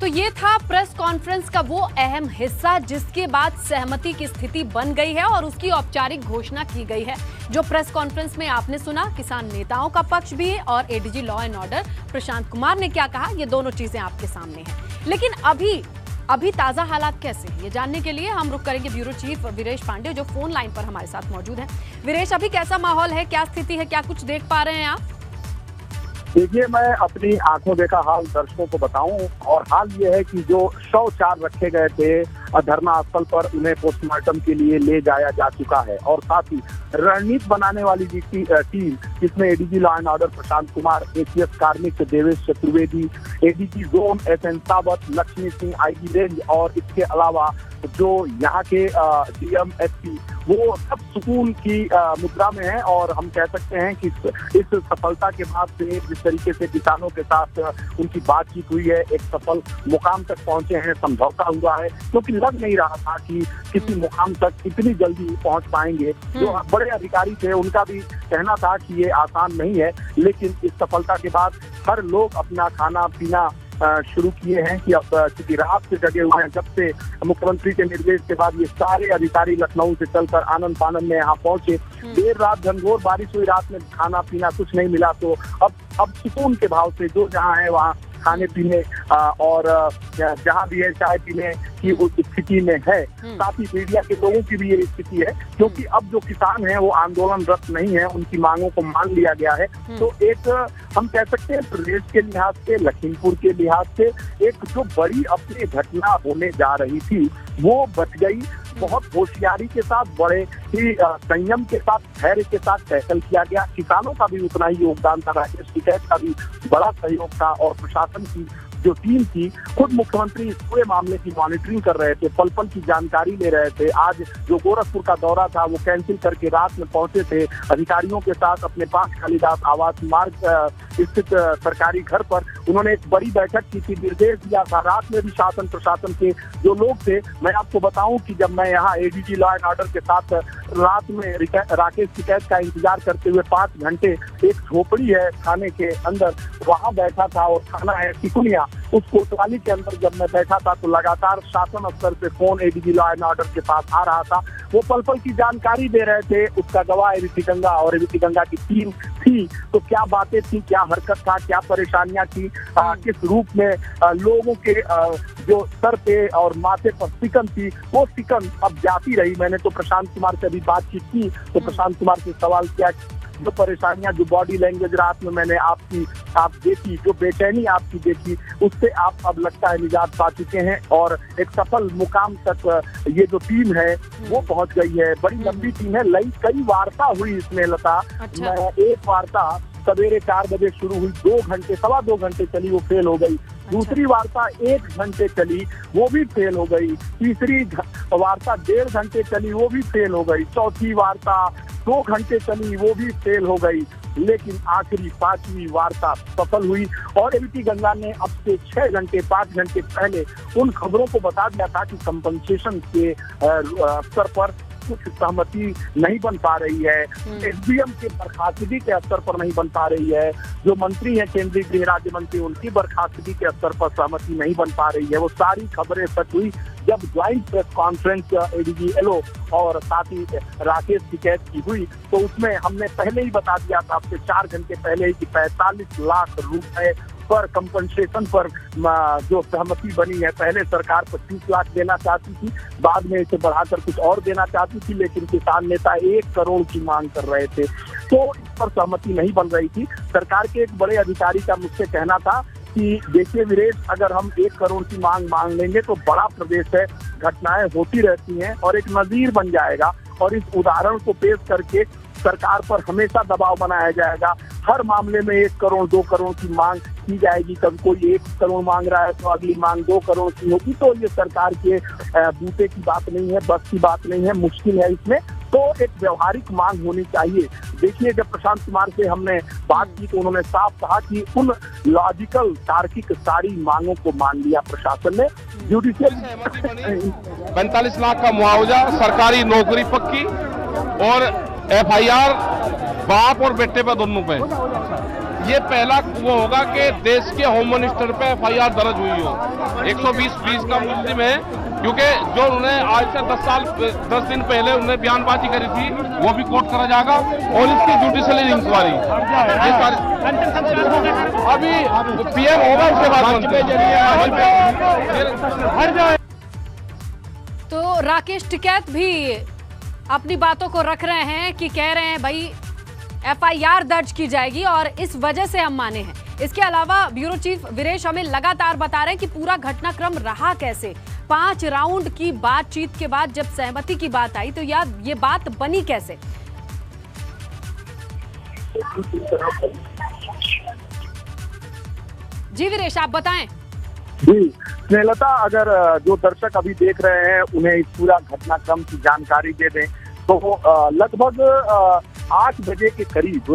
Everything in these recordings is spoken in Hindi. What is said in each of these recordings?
तो ये था प्रेस कॉन्फ्रेंस का वो अहम हिस्सा जिसके बाद सहमति की स्थिति बन गई है और उसकी औपचारिक घोषणा की गई है। जो प्रेस कॉन्फ्रेंस में आपने सुना, किसान नेताओं का पक्ष भी है और ADG law and order Prashant Kumar ने क्या कहा, ये दोनों चीजें आपके सामने हैं। लेकिन अभी ताजा हालात कैसे हैं, ये जानने के लिए हम रुक करेंगे ब्यूरो चीफ वीरेश पांडे, जो फोन लाइन पर हमारे साथ मौजूद हैं। वीरेश, अभी कैसा माहौल है, क्या स्थिति है, क्या कुछ देख पा रहे हैं आप? देखिए, मैं अपनी आंखों देखा हाल दर्शकों को बताऊं, और हाल ये है कि जो शव 4 रखे गए थे धरना स्थल पर, उन्हें पोस्टमार्टम के लिए ले जाया जा चुका है। और साथ ही रणनीति बनाने वाली टीम, जिसमें ADG law and order Prashant Kumar, ACS कार्मिक Devesh Chaturvedi, ADG zone SN Sawat, Lakshmi Singh IG range, और इसके अलावा जो यहाँ के डीएम एसपी, वो सब सुकून की मुद्रा में है। और हम कह सकते हैं कि इस सफलता के बाद से जिस तरीके से किसानों के साथ उनकी बातचीत हुई है, एक सफल मुकाम तक पहुंचे हैं, समझौता हुआ है, क्योंकि लग नहीं रहा था कि किसी मुकाम तक इतनी जल्दी पहुंच पाएंगे। जो बड़े अधिकारी थे, उनका भी कहना था कि ये आसान नहीं है, लेकिन इस सफलता के बाद हर लोग अपना खाना पीना शुरू किए हैं कि अब चूंकि रात से जगे हुए हैं। जब से मुख्यमंत्री के निर्देश के बाद ये सारे अधिकारी लखनऊ से चलकर आनंद फानंद में यहाँ पहुंचे। देर रात घनघोर बारिश हुई, रात में खाना पीना कुछ नहीं मिला, तो अब सुकून के भाव से जो जहाँ है वहाँ खाने पीने और जहाँ भी है चाय पीने की स्थिति में है। साथ ही मीडिया के लोगों की भी ये स्थिति है, क्योंकि अब जो किसान हैं वो आंदोलनरत नहीं है, उनकी मांगों को मान लिया गया है। तो एक हम कह सकते हैं प्रदेश के लिहाज से, लखीमपुर के लिहाज से, एक जो बड़ी अपनी घटना होने जा रही थी वो बच गई। बहुत होशियारी के साथ, बड़े ही संयम के साथ, धैर्य के साथ टैकल किया गया। किसानों का भी उतना ही योगदान था, राकेश टिकैत का भी बड़ा सहयोग था, और प्रशासन की जो टीम थी, खुद मुख्यमंत्री इस पूरे मामले की मॉनिटरिंग कर रहे थे, पल पल की जानकारी ले रहे थे। आज जो गोरखपुर का दौरा था वो कैंसिल करके रात में पहुंचे थे अधिकारियों के साथ अपने पास कालिदास आवास मार्ग स्थित सरकारी घर पर। उन्होंने एक बड़ी बैठक की थी, निर्देश दिया था। रात में भी शासन प्रशासन के जो लोग थे, मैं आपको बताऊं कि जब मैं यहाँ एडीजी लॉ एंड ऑर्डर के साथ रात में राकेश टिकैत का इंतजार करते हुए 5 घंटे एक झोपड़ी है थाने के अंदर, वहां बैठा था, और थाना है टिकुनिया, उस कोतवाली के अंदर जब मैं बैठा था तो लगातार शासन स्तर से phone ADG law and order के पास आ रहा था। वो पल पल की जानकारी दे रहे थे। उसका गवाह एबीसी गंगा और एबीसी गंगा की टीम थी, तो क्या बातें थी, क्या हरकत था, क्या परेशानियां थी, किस रूप में लोगों के जो सर पे और माथे पर सिकन थी, वो सिकन अब जाती रही। मैंने तो प्रशांत कुमार से अभी बातचीत की, तो प्रशांत कुमार से सवाल किया, जो परेशानियां, जो बॉडी लैंग्वेज रात में मैंने आप देखी, जो बेचैनी आपकी देखी, उससे आप अब लगता है निजात पा चुके हैं, और एक सफल मुकाम तक ये जो टीम है वो पहुंच गई है। बड़ी लंबी टीम है, कई वार्ता हुई इसमें लता। अच्छा। एक वार्ता सवेरे 4 बजे शुरू हुई, 2 घंटे, 2.25 घंटे चली, वो फेल हो गई। दूसरी वार्ता 1 घंटे चली, वो भी फेल हो गई। तीसरी वार्ता 1.5 घंटे चली, वो भी फेल हो गई। चौथी वार्ता 2 घंटे चली, वो भी फेल हो गई। लेकिन आखिरी 5वीं वार्ता सफल हुई, और एबीसी गंगा ने अब से 6 घंटे 5 घंटे पहले उन खबरों को बता दिया था कि कंपनसेशन के स्तर पर कुछ सहमति नहीं बन पा रही है, एसडीएम के बर्खास्तगी के स्तर पर नहीं बन पा रही है, जो मंत्री हैं केंद्रीय गृह राज्य मंत्री, उनकी बर्खास्तगी के स्तर पर सहमति नहीं बन पा रही है। वो सारी खबरें सच हुई जब joint press conference ADG LO और साथ ही राकेश टिकैत की हुई, तो उसमें हमने पहले ही बता दिया था, आपसे 4 घंटे पहले ही, कि 45 लाख रुपए पर कंपनसेशन पर जो सहमति बनी है। पहले सरकार 25 लाख देना चाहती थी, बाद में इसे बढ़ाकर कुछ और देना चाहती थी, लेकिन किसान नेता 1 करोड़ की मांग कर रहे थे, तो इस पर सहमति नहीं बन रही थी। सरकार के एक बड़े अधिकारी का मुझसे कहना था कि देखिए वीरेश, अगर हम 1 करोड़ की मांग लेंगे तो बड़ा प्रदेश है, घटनाएं होती रहती हैं और एक नजीर बन जाएगा, और इस उदाहरण को पेश करके सरकार पर हमेशा दबाव बनाया जाएगा। हर मामले में 1 करोड़ 2 करोड़ की मांग की जाएगी। कभी कोई 1 करोड़ मांग रहा है तो अगली मांग 2 करोड़ की होगी। तो ये सरकार के बूते की बात नहीं है, बस की बात नहीं है, मुश्किल है इसमें। तो एक व्यवहारिक मांग होनी चाहिए। देखिए, जब प्रशांत कुमार से हमने बात की तो उन्होंने साफ कहा कि उन लॉजिकल तार्किक सारी मांगों को मान लिया प्रशासन ने। जुडिशियल 45 लाख का मुआवजा, सरकारी नौकरी पक्की, और FIR बाप और बेटे पे दोनों पे। ये पहला वो होगा कि देश के होम मिनिस्टर पे FIR दर्ज हुई हो। 120 का मुस्लिम है, क्योंकि जो उन्होंने आज से 10 दिन पहले उन्होंने बयानबाजी करी थी वो भी कोर्ट करा जाएगा, और इसकी जुडिशियल इंक्वायरी ये सारी अभी PM होगा, उसके बाद। तो राकेश टिकैत भी अपनी बातों को रख रहे हैं कि कह रहे हैं भाई FIR दर्ज की जाएगी और इस वजह से हम माने हैं। इसके अलावा ब्यूरो चीफ वीरेश हमें लगातार बता रहे हैं कि पूरा घटनाक्रम रहा कैसे। 5 राउंड की बातचीत के बाद जब सहमति की बात आई तो यार ये बात बनी कैसे? जी वीरेश, आप बताएं। जी स्नेहलता, अगर जो दर्शक अभी देख रहे हैं उन्हें इस पूरा घटनाक्रम की जानकारी दे दें तो लगभग 8 बजे के करीब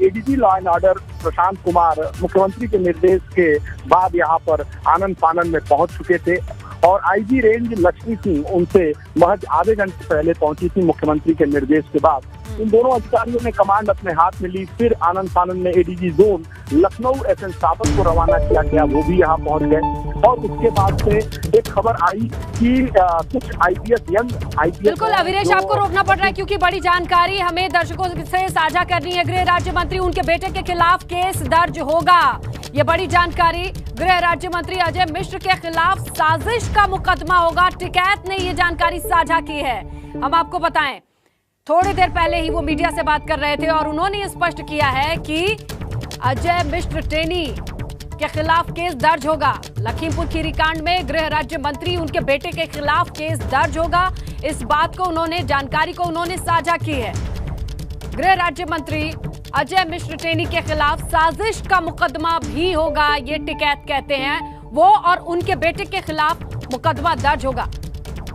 ADG law and order Prashant Kumar मुख्यमंत्री के निर्देश के बाद यहाँ पर आनन फानन में पहुंच चुके थे, और IG रेंज लक्ष्मी सिंह उनसे महज आधे घंटे पहले पहुंची थी मुख्यमंत्री के निर्देश के बाद। इन दोनों अधिकारियों ने कमांड अपने हाथ में ली। फिर आनंद फानन में ADG जोन लखनऊ SN सावत को रवाना किया गया, वो भी यहाँ पहुंच गए। और उसके बाद से एक खबर आई कि कुछ IPS बिल्कुल वीरेश, आपको रोकना पड़ रहा है क्योंकि बड़ी जानकारी हमें दर्शकों से साझा करनी है। गृह राज्य मंत्री, उनके बेटे के खिलाफ केस दर्ज होगा, ये बड़ी जानकारी। गृह राज्य मंत्री अजय मिश्र के खिलाफ साजिश का मुकदमा होगा। टिकैत ने ये जानकारी साझा की है। हम आपको बताएं, थोड़ी देर पहले ही वो मीडिया से बात कर रहे थे और उन्होंने स्पष्ट किया है कि अजय मिश्र टेनी के खिलाफ केस दर्ज होगा। लखीमपुर खीरी कांड में गृह राज्य मंत्री, उनके बेटे के खिलाफ केस दर्ज होगा। इस बात को जानकारी को उन्होंने साझा की है। गृह राज्य मंत्री अजय मिश्र टेनी के खिलाफ साजिश का मुकदमा भी होगा, ये टिकैत कहते हैं। वो और उनके बेटे के खिलाफ मुकदमा दर्ज होगा।